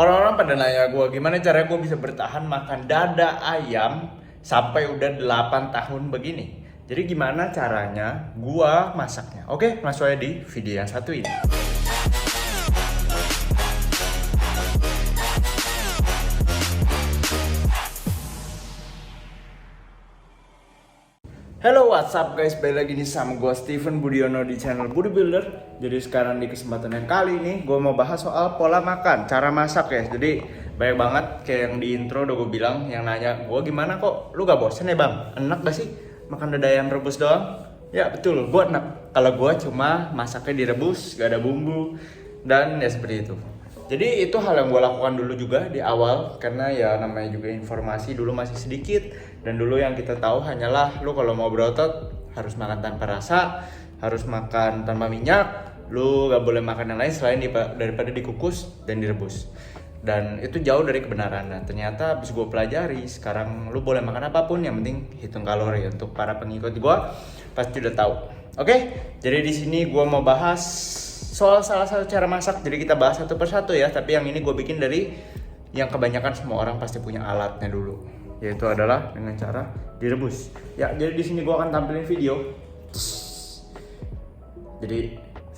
Orang-orang pada nanya gue gimana caranya gue bisa bertahan makan dada ayam sampai udah 8 tahun begini. Jadi gimana caranya gue masaknya? Oke, langsung aja di video yang satu ini. Hello, what's up guys? Balik lagi nih sama gue Steven Budiono di channel Budi Builder. Jadi sekarang di kesempatan yang kali ini gue mau bahas soal pola makan, cara masak ya. Jadi banyak banget kayak yang di intro udah gue bilang yang nanya gue gimana kok lu gak bosen ya bang? Enak gak sih makan dada ayam rebus doang? Ya betul, gue enak. Kalau gue cuma masaknya direbus, gak ada bumbu dan ya seperti itu. Jadi itu hal yang gue lakukan dulu juga di awal karena ya namanya juga informasi dulu masih sedikit dan dulu yang kita tahu hanyalah lu kalau mau berotot harus makan tanpa rasa, harus makan tanpa minyak, lu gak boleh makan yang lain selain daripada dikukus dan direbus. Dan itu jauh dari kebenaran. Nah, ternyata habis gue pelajari sekarang lu boleh makan apapun yang penting hitung kalori. Untuk para pengikut gue pasti udah tahu. Oke, jadi di sini gue mau bahas soal salah satu cara masak. Jadi kita bahas satu persatu ya. Tapi yang ini gue bikin dari yang kebanyakan semua orang pasti punya alatnya dulu, yaitu adalah dengan cara direbus. Ya, jadi di sini gue akan tampilin video. Jadi,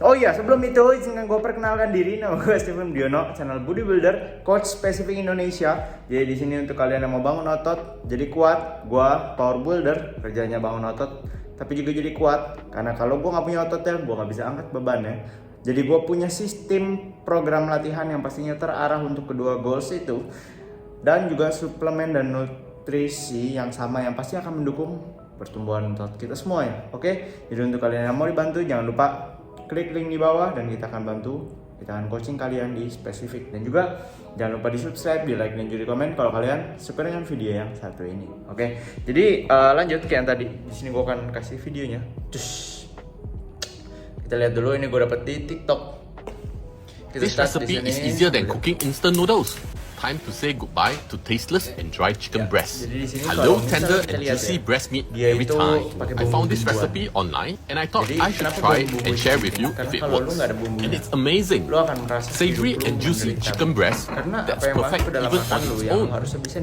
oh iya sebelum itu izinkan gue perkenalkan diri. Nama gue Steven Budiono, channel Budi Builder, coach spesifik Indonesia. Jadi di sini untuk kalian yang mau bangun otot, jadi kuat. Gue power builder, kerjanya bangun otot, tapi juga jadi kuat. Karena kalau gue nggak punya ototnya, gue nggak bisa angkat bebannya. Jadi gue punya sistem program latihan yang pastinya terarah untuk kedua goals itu, dan juga suplemen dan nutrisi yang sama yang pasti akan mendukung pertumbuhan otot kita semua ya. Oke, jadi untuk kalian yang mau dibantu jangan lupa klik link di bawah dan kita akan bantu, kita akan coaching kalian di spesifik. Dan juga jangan lupa di subscribe, di like dan juga di komen kalau kalian suka dengan video yang satu ini. Oke, jadi lanjut kayak yang tadi. Di sini gue akan kasih videonya. Kita lihat dulu, ini gue dapet di TikTok. This recipe is easier than cooking instant noodles. Time to say goodbye to tasteless and dry chicken breast. Hello tender and juicy breast meat every time. I found this recipe online and I thought I should try it and share with you if it works. And it's amazing. Savory and juicy chicken breast, that's perfect even on its own.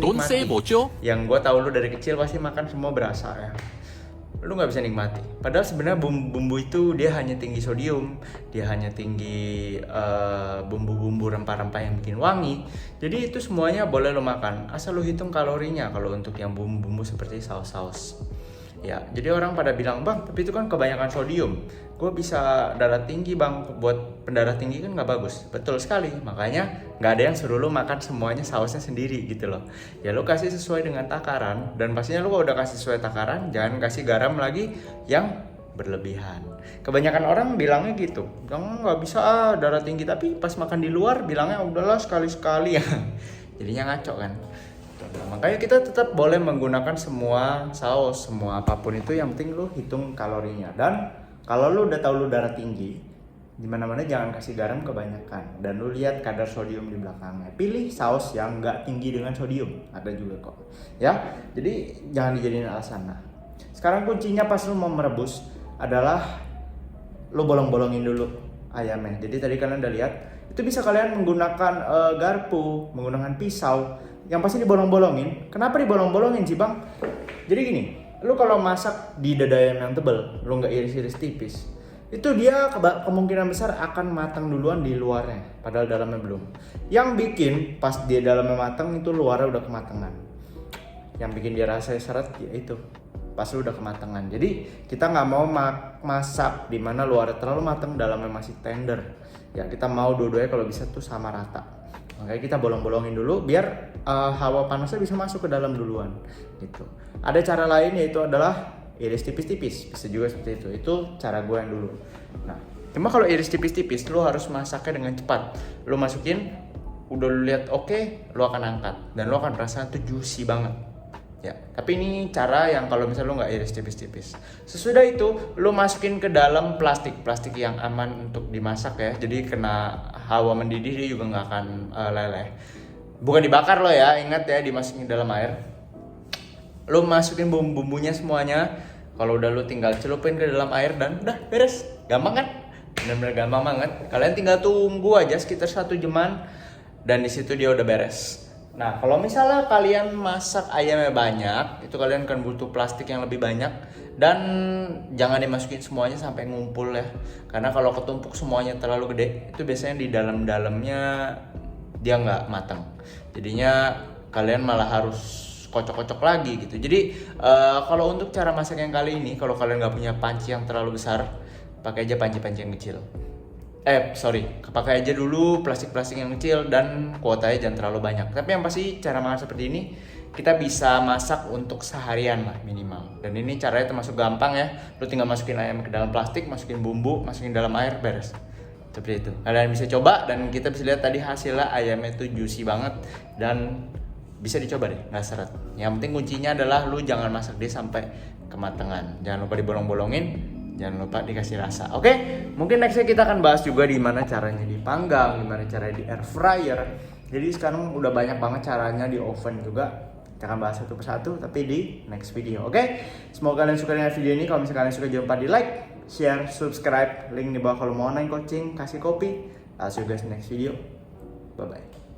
Don't say bocil. Yang gue tahu lu dari kecil pasti makan semua berasa ya. Lu nggak bisa nikmati. Padahal sebenarnya bumbu itu dia hanya tinggi sodium, dia hanya tinggi bumbu-bumbu rempah-rempah yang bikin wangi. Jadi itu semuanya boleh lo makan, asal lo hitung kalorinya. Kalau untuk yang bumbu-bumbu seperti saus-saus. Ya, jadi orang pada bilang, bang, tapi itu kan kebanyakan sodium. Gue bisa darah tinggi bang, buat pendarah tinggi kan nggak bagus. Betul sekali, makanya nggak ada yang suruh lo makan semuanya sausnya sendiri gitu loh. Ya lo kasih sesuai dengan takaran, dan pastinya lo kalau udah kasih sesuai takaran, jangan kasih garam lagi yang berlebihan. Kebanyakan orang bilangnya gitu, nggak bisa darah tinggi, tapi pas makan di luar bilangnya udahlah sekali-sekali ya. Jadinya ngaco kan. Makanya kita tetap boleh menggunakan semua saus, semua apapun itu, yang penting lu hitung kalorinya. Dan kalau lu udah tahu lu darah tinggi, dimana-mana jangan kasih garam kebanyakan. Dan lu lihat kadar sodium di belakangnya. Pilih saus yang nggak tinggi dengan sodium, ada juga kok. Ya, jadi jangan dijadiin alasan. Nah, sekarang kuncinya pas lu mau merebus adalah lu bolong-bolongin dulu ayamnya. Jadi tadi kalian udah lihat, itu bisa kalian menggunakan garpu, menggunakan pisau. Yang pasti dibolong-bolongin. Kenapa dibolong-bolongin sih bang? Jadi gini, lu kalau masak di dada ayam yang tebel, lu nggak iris-iris tipis, itu dia kemungkinan besar akan matang duluan di luarnya, padahal dalamnya belum. Yang bikin pas dia dalamnya matang itu luarnya udah kematangan. Yang bikin dia rasanya seret ya itu pas lu udah kematangan. Jadi kita nggak mau masak di mana luarnya terlalu matang, dalamnya masih tender. Ya kita mau dua-duanya kalau bisa tuh sama rata. Makanya kita bolong-bolongin dulu biar hawa panasnya bisa masuk ke dalam duluan gitu. Ada cara lain, yaitu adalah iris tipis-tipis. Bisa juga seperti itu. Itu cara gue yang dulu. Nah, cuma kalau iris tipis-tipis lu harus masaknya dengan cepat. Lu masukin, udah lu lihat oke, lu akan angkat dan lu akan merasa itu juicy banget. Ya, tapi ini cara yang kalau misalnya lu nggak iris tipis-tipis. Sesudah itu, lu masukin ke dalam plastik yang aman untuk dimasak ya. Jadi kena hawa mendidih dia juga nggak akan leleh. Bukan dibakar lo ya, ingat ya, dimasukin dalam air. Lu masukin bumbu-bumbunya semuanya. Kalau udah lu tinggal celupin ke dalam air dan udah beres. Gampang kan? Benar-benar gampang banget. Kalian tinggal tunggu aja sekitar 1 jaman. dan di situ dia udah beres. Nah, kalau misalnya kalian masak ayamnya banyak, itu kalian akan butuh plastik yang lebih banyak, dan jangan dimasukin semuanya sampai ngumpul ya. Karena kalau ketumpuk semuanya terlalu gede, itu biasanya di dalam-dalamnya dia nggak matang. Jadinya kalian malah harus kocok-kocok lagi gitu. Jadi kalau untuk cara masak yang kali ini, kalau kalian nggak punya panci yang terlalu besar, pakai aja panci-panci yang kecil. Pakai aja dulu plastik-plastik yang kecil dan kuotanya jangan terlalu banyak. Tapi yang pasti cara masak seperti ini kita bisa masak untuk seharian lah minimal. Dan ini caranya termasuk gampang ya. Lu tinggal masukin ayam ke dalam plastik, masukin bumbu, masukin dalam air, beres. Seperti itu. Kalian bisa coba dan kita bisa lihat tadi hasilnya ayamnya itu juicy banget dan bisa dicoba deh, nggak seret. Yang penting kuncinya adalah lu jangan masak dia sampai kematangan. Jangan lupa dibolong-bolongin. Jangan lupa dikasih rasa. Oke, mungkin nextnya kita akan bahas juga di mana caranya dipanggang, gimana caranya di air fryer. Jadi sekarang udah banyak banget caranya di oven juga. Kita akan bahas satu persatu tapi di next video. Oke, semoga kalian suka dengan video ini. Kalau misalnya kalian suka jangan lupa di like, share, subscribe. Link di bawah kalau mau online coaching, kasih kopi. I'll see you guys next video. Bye bye.